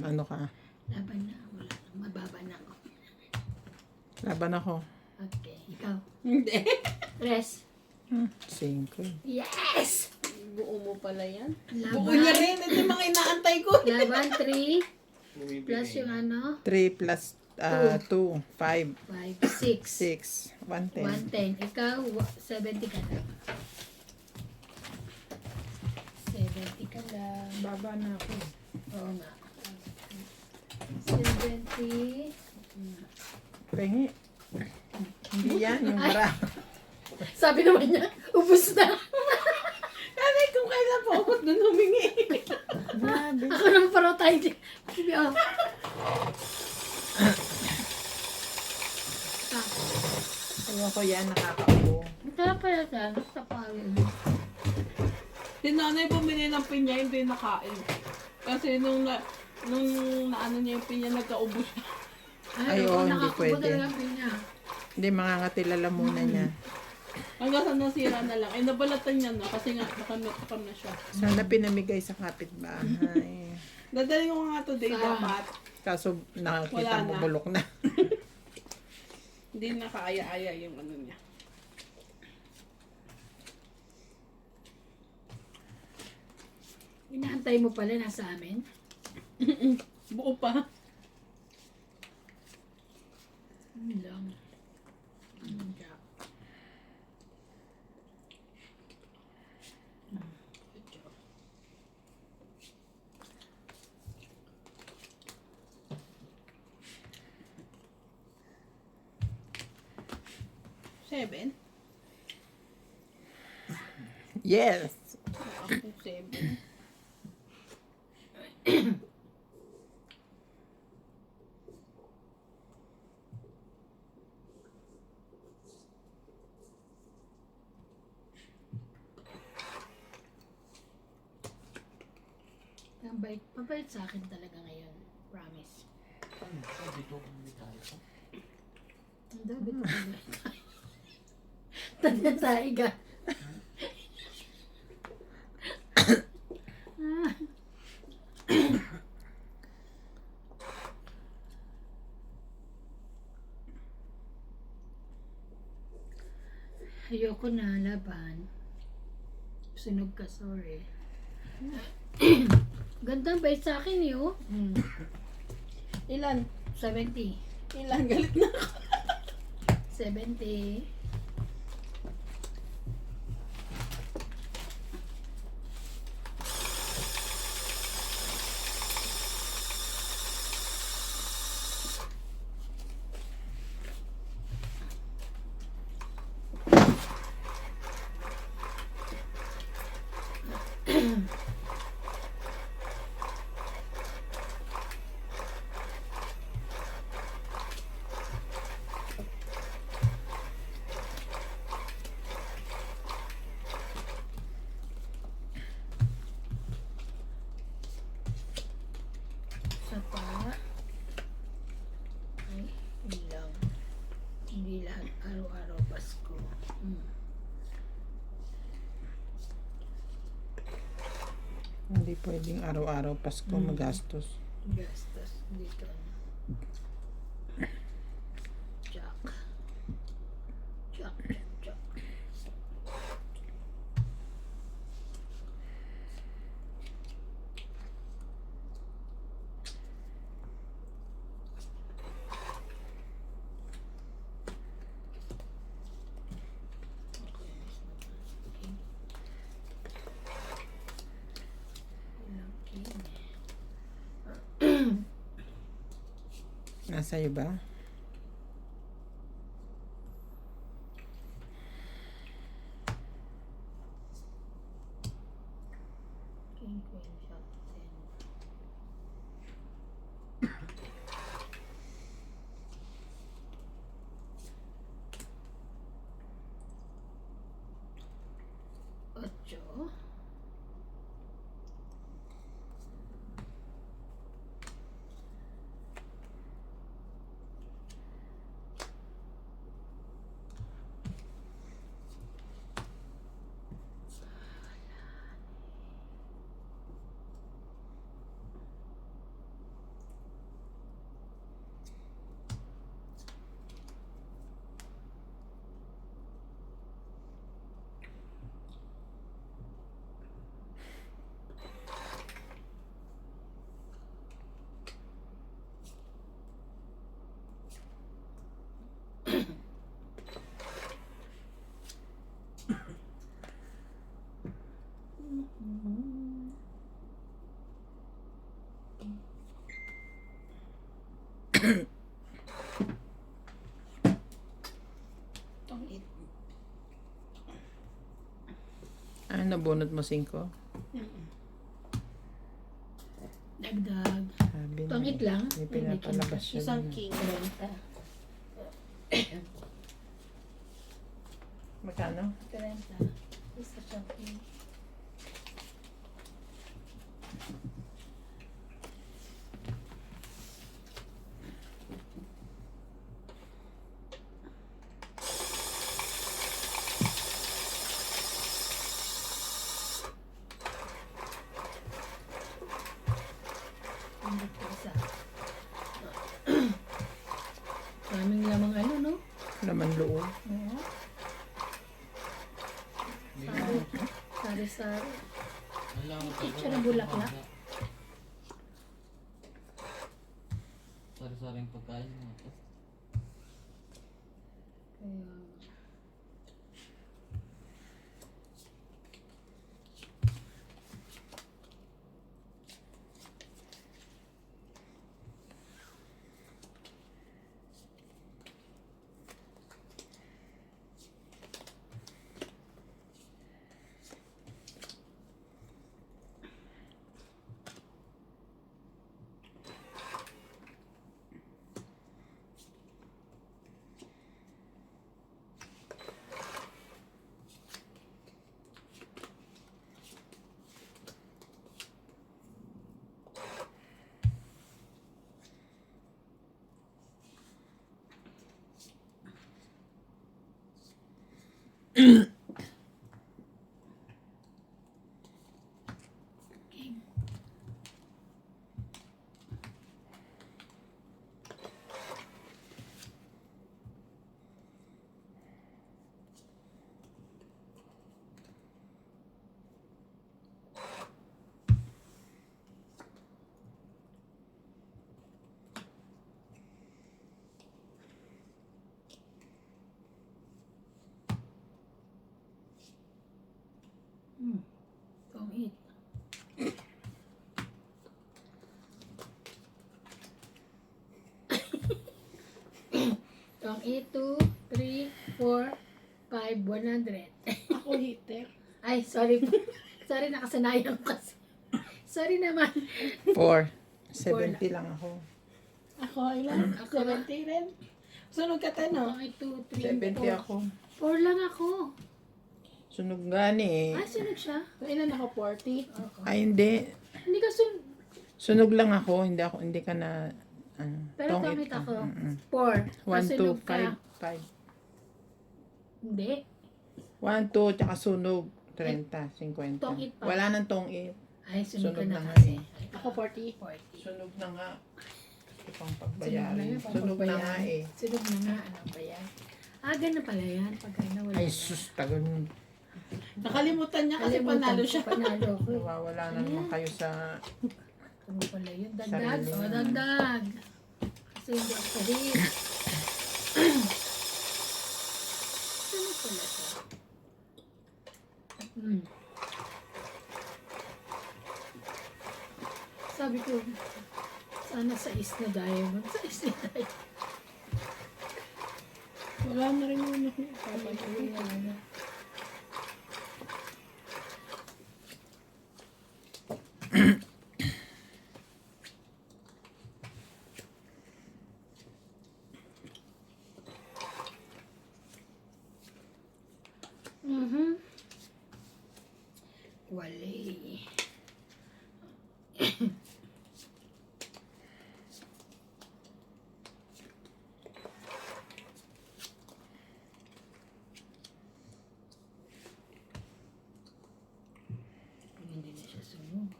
Ano ka? Laban na. Wala na. Mababa na ako. Laban ako. Okay. Ikaw. Hindi. Rest. 5. Yes! Buo mo pala yan. Laban. Buo niya rin. Ito yung mga inaantay ko. Laban 3. Bumibigay. Plus yung ano. 3 plus 2. 5. 5, 6. 6. 110. 110. Ikaw, 70 ka lang. 70 ka lang. Baba na ako. Oo nga. 70. Pengi. Hindi yan. Yung bara. Sabi naman niya, ubus na. Kaya kung kailan po ako doon humingi. Grabe. Ako naman parang tayo. Sabi, oh. Ewan ko yan. Nakakaubo. Kaya pala siya, nasa pawin. Si nanay bumili ng pinya, hindi nakain. Kasi nung naano niya yung pinya, nagkaubos siya. Ay, oo, hindi nakakubo pwede. talaga niya. Hindi, mangangatilala muna niya. Hanggang sa nasira na lang. Ay, nabalatan niya na kasi nga nakamit na siya. Sana pinamigay sa kapitbahay. Dadaling ko nga today dapat. Kaso nakakita Wala mo na. bulok na. Hindi nakaaya-aya yung ano niya. Inaantay mo pala nasa amin. Buo pa. Ano lang. Ano siya? Seven? Yes! Ako 7. Mabait sa akin talaga ngayon. Promise. Ang dami ko pala. Tayo ka. Ayoko na laban. Sunog ka, sorry. Gandang bait sa akin yun. Ilan? 70. Ilan? Galit na ako. 70. Sa pa. Ay, hindi lang. Hindi lahat araw-araw Pasko. Hindi pwedeng araw-araw Pasko magastos. Gastos dito. Jack. Jack, Jack, Jack. Nasa iyo ba? King, queen, shot, 10. Ocho. Ano, nabunot mo 5? Dagdag. Sabi na. Tungit lang. May pinapalabas siya. Isang dun. king. 30. Magkano? 30. Isa siyang king. Hindi po isa. Daming lamang ano, no? Laman loob. Oo. Sari-sari. Picture ng bulaklak. Sari-saring pagkain mo. Kaya, don't eat. Don't eat 2, 3, 4, 5, 100. Ako hitter. Ay, sorry po. Sorry, nakasanayan ko kasi. Sorry naman. 4. 70 lang ako. Ako ilan? Ako ba? 70 rin. Sunog ka tano. Don't eat 2, 3, 70 ako. 4 lang ako. Sunog gani eh. Ay, sunog siya. So, ilan ako? 40? Oo. Ay, hindi. Hindi ka sunog. Sunog lang ako. Hindi ka na... Ano, Pero tongit tongit ka. ako. Mm-mm. 4. 1, 2, 5. 5. Hindi. 1, 2, tsaka sunog. 30, 50. Tongit pa. Wala nang tongit. Ay, sunog ka Sunog na na nga kasi. eh. Ako 40. 40. Sunog na nga. Ito pang Sunog na pagbayarin. nga, Sunog na nga eh. Sunog na nga. Ano ba yan? Ah, ganun pala yan. Pagka nawala Ay, na. sus, tagal nun. Nakalimutan niya kasi Kalimutan panalo ko, siya. Panalo ko. Nawawala na naman kayo sa... Ano pala yun? Dagdag. Sarili O, na. dagdag. Kasi hindi ako palit. Ano pala ito? Sabi ko, sana sa is na diamond. Sa is na diamond. Wala na rin yun. Ayan. Wali. Hindi na siya sunog.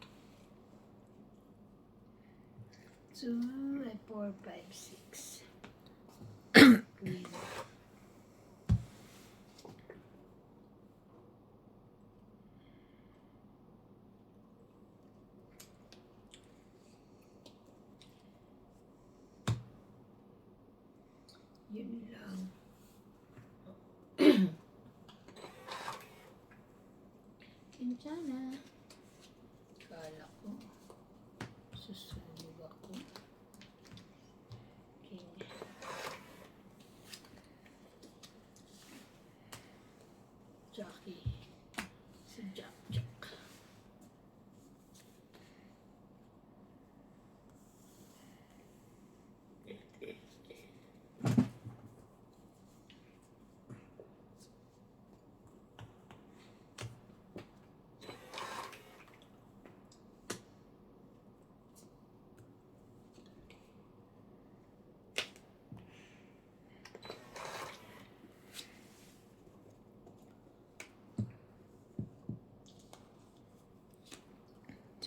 2, 4, 5, 6. Yun lang. Kinchana. Kala ko. Susunog ako. King. Jackie. Si Jack.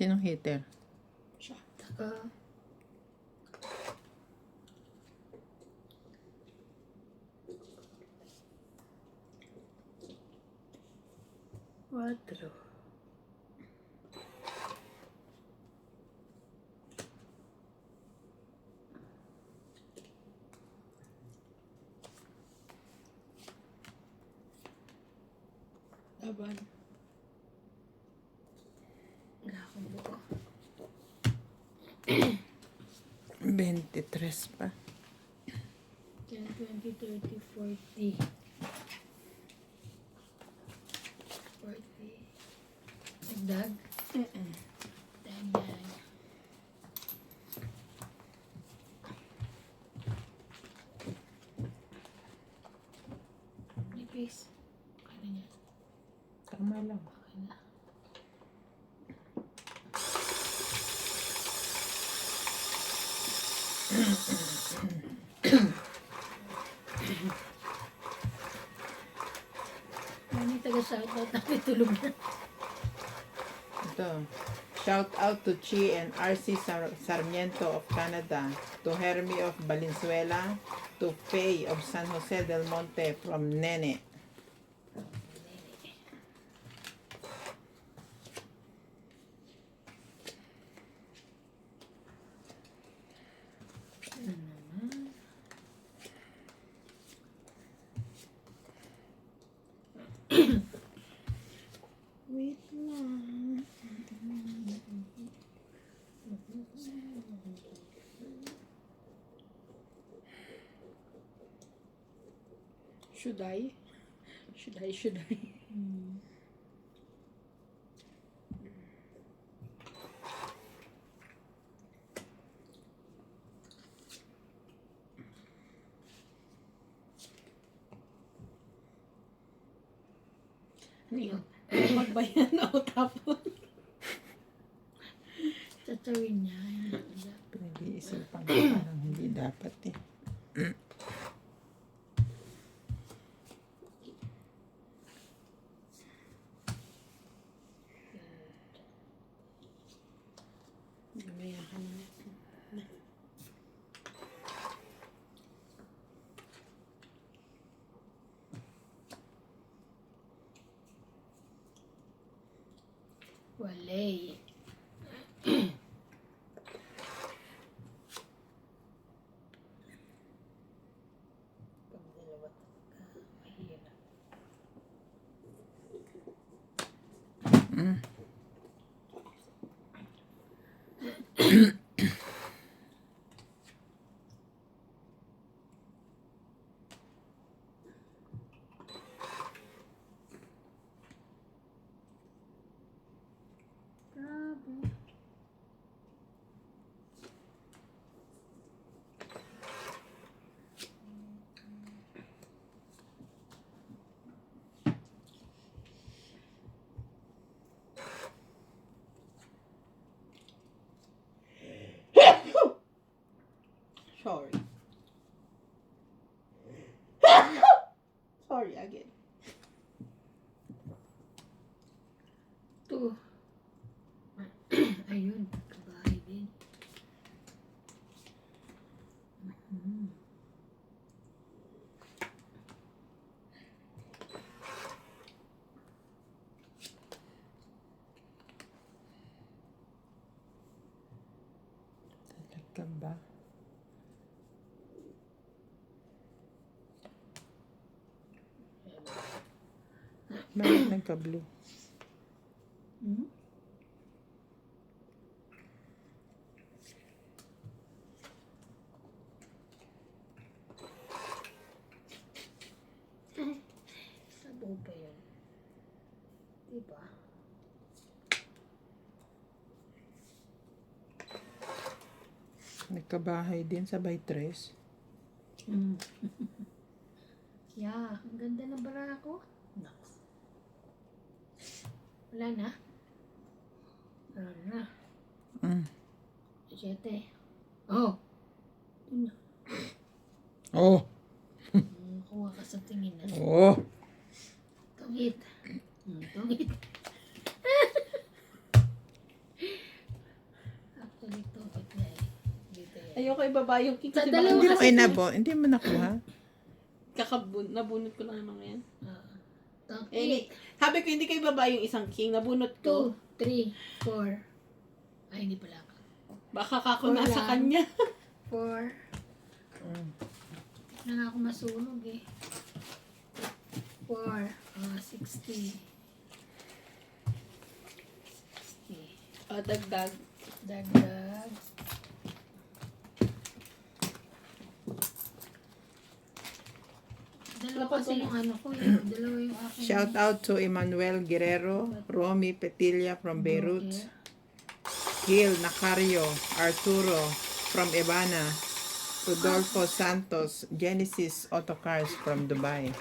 Sinong hater? Siya. Taka. Cuatro. Laban. Wala akong buo. 23 pa. 10, 20, 30, 40. 40. Nagdag? Dagdag. Nipis. Kaya niya. Tama lang. Okay na. Mami, taga-shoutout namin tulog na. Ito. Shout out to Chi and RC Sarmiento of Canada, to Hermie of Valenzuela, to Faye of San Jose del Monte from Nene. Wait lang. Should I? Should I? Ano yun? Magbayan o tapon? Tatawin niya. Hindi niya. Pinag-iisipan ko parang hindi dapat eh. Mamaya ka na. Walay. Pag dalawa ka, mahirap. Grabe. Sorry. Sorry again. 2. Ayun, kabahay din. Talaga ba? Bakit nagka-blue? Hmm? Sabaw pa yun. Diba? Nagkabahay din sabay 3. Mm. Yeah, ang ganda ng bara ko. Wala na? Wala na. 7. Oh! Yun na. Oh! Kuha ka sa tingin na. Oh! Tungit. Tungit. Ayoko ibaba yung cake kasi Sa dalawa Hindi mo kasi- hindi mo nakuha. nabunot ko lang yung mga yan. Top Eh, 8. sabi ko hindi kayo ibaba yung isang king, nabunot ko. 2, 3, 4. Ay, hindi pala. Baka kako Wala. nasa kanya. 4. Na nga ako masunog eh. 4. 60. 60. O, dagdag. Dagdag. Dalawa kasi yung ano ko eh. Dalawa yung aking. Shout out to Emmanuel Guerrero, Romy Petilla from Beirut, Gil Nacario, Arturo from Ebana, Rodolfo Santos, Genesis Autocars from Dubai.